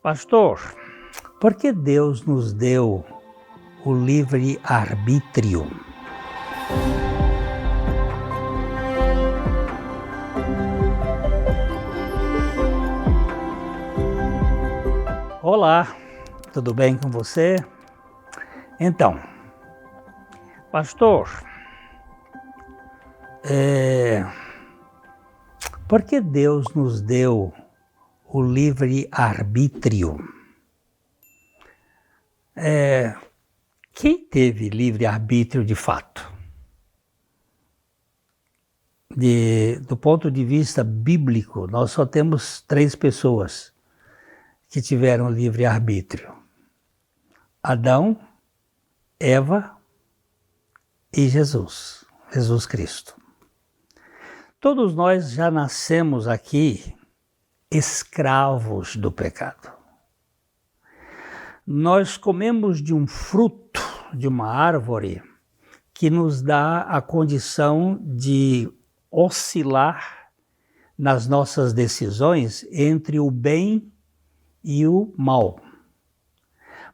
Pastor, por que Deus nos deu o livre-arbítrio? Olá, tudo bem com você? Então, pastor, por que Deus nos deu o livre-arbítrio? Quem teve livre-arbítrio de fato? Do ponto de vista bíblico, nós só temos 3 pessoas que tiveram livre-arbítrio: Adão, Eva e Jesus Cristo. Todos nós já nascemos aqui escravos do pecado. Nós comemos de um fruto, de uma árvore, que nos dá a condição de oscilar nas nossas decisões entre o bem e o mal.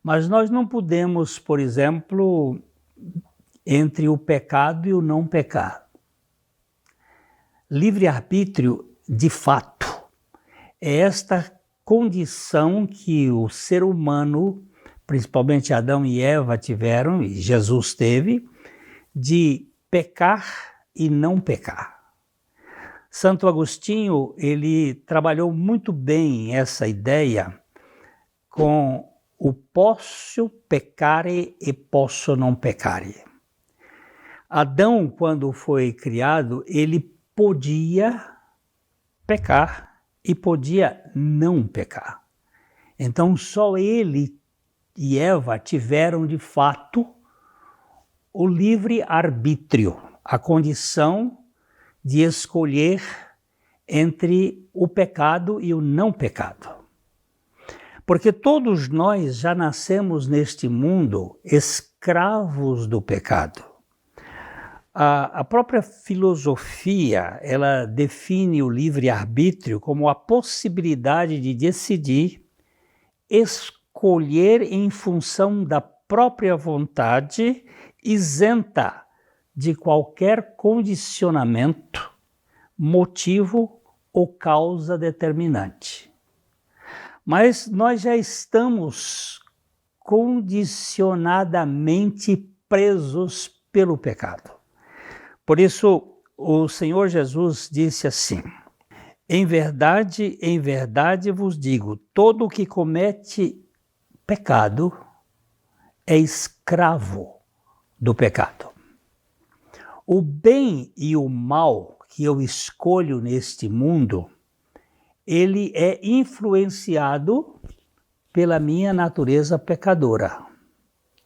Mas nós não podemos, por exemplo, entre o pecado e o não pecar. Livre-arbítrio, de fato, é esta condição que o ser humano, principalmente Adão e Eva tiveram, e Jesus teve, de pecar e não pecar. Santo Agostinho, ele trabalhou muito bem essa ideia com o posso peccare e posso non peccare. Adão, quando foi criado, ele podia pecar e podia não pecar. Então só ele e Eva tiveram de fato o livre-arbítrio, a condição de escolher entre o pecado e o não pecado. Porque todos nós já nascemos neste mundo escravos do pecado. A própria filosofia, ela define o livre-arbítrio como a possibilidade de decidir, escolher em função da própria vontade, isenta de qualquer condicionamento, motivo ou causa determinante. Mas nós já estamos condicionadamente presos pelo pecado. Por isso, o Senhor Jesus disse assim: em verdade vos digo, todo o que comete pecado é escravo do pecado. O bem e o mal que eu escolho neste mundo, ele é influenciado pela minha natureza pecadora.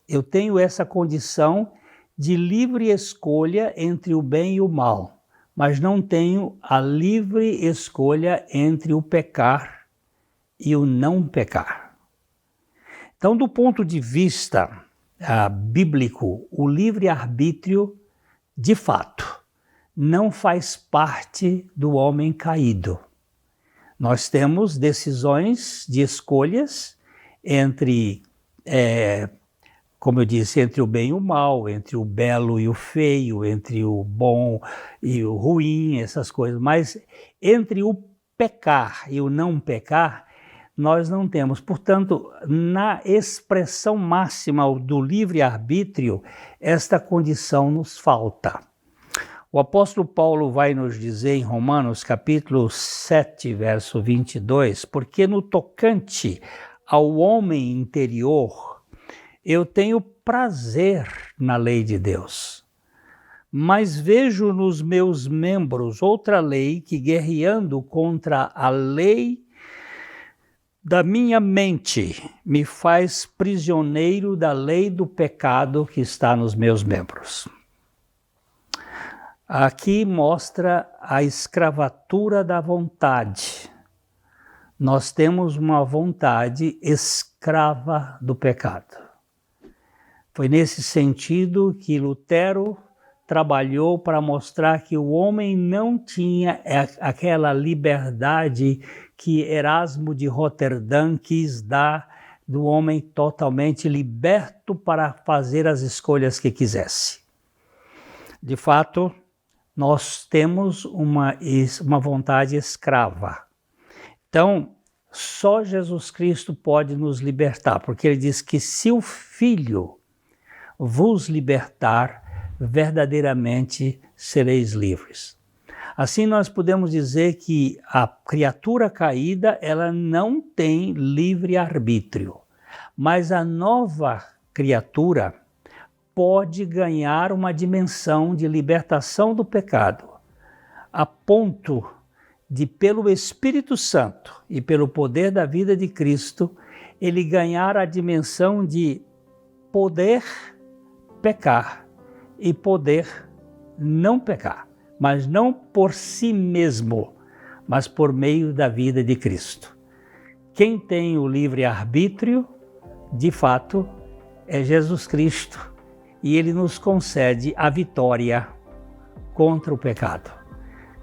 Eu tenho essa condição de livre escolha entre o bem e o mal, mas não tenho a livre escolha entre o pecar e o não pecar. Então, do ponto de vista bíblico, o livre-arbítrio, de fato, não faz parte do homem caído. Nós temos decisões de escolhas entre, como eu disse, entre o bem e o mal, entre o belo e o feio, entre o bom e o ruim, essas coisas. Mas entre o pecar e o não pecar, nós não temos. Portanto, na expressão máxima do livre-arbítrio, esta condição nos falta. O apóstolo Paulo vai nos dizer em Romanos capítulo 7, verso 22, porque no tocante ao homem interior, eu tenho prazer na lei de Deus, mas vejo nos meus membros outra lei que, guerreando contra a lei da minha mente, me faz prisioneiro da lei do pecado que está nos meus membros. Aqui mostra a escravatura da vontade. Nós temos uma vontade escrava do pecado. Foi nesse sentido que Lutero trabalhou para mostrar que o homem não tinha aquela liberdade que Erasmo de Roterdã quis dar do homem totalmente liberto para fazer as escolhas que quisesse. De fato, nós temos uma vontade escrava. Então, só Jesus Cristo pode nos libertar, porque ele diz que se o Filho vos libertar, verdadeiramente sereis livres. Assim nós podemos dizer que a criatura caída, ela não tem livre-arbítrio, mas a nova criatura pode ganhar uma dimensão de libertação do pecado, a ponto de, pelo Espírito Santo e pelo poder da vida de Cristo, ele ganhar a dimensão de poder pecar e poder não pecar, mas não por si mesmo, mas por meio da vida de Cristo. Quem tem o livre-arbítrio, de fato, é Jesus Cristo, e ele nos concede a vitória contra o pecado.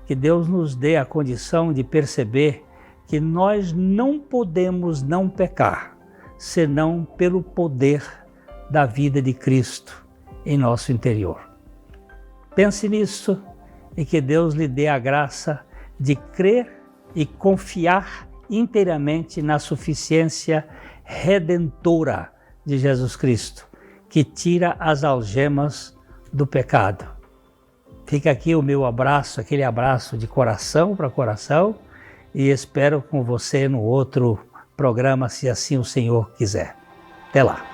Que Deus nos dê a condição de perceber que nós não podemos não pecar, senão pelo poder da vida de Cristo em nosso interior. Pense nisso e que Deus lhe dê a graça de crer e confiar inteiramente na suficiência redentora de Jesus Cristo, que tira as algemas do pecado. Fica aqui o meu abraço, aquele abraço de coração para coração, e espero com você no outro programa, se assim o Senhor quiser. Até lá!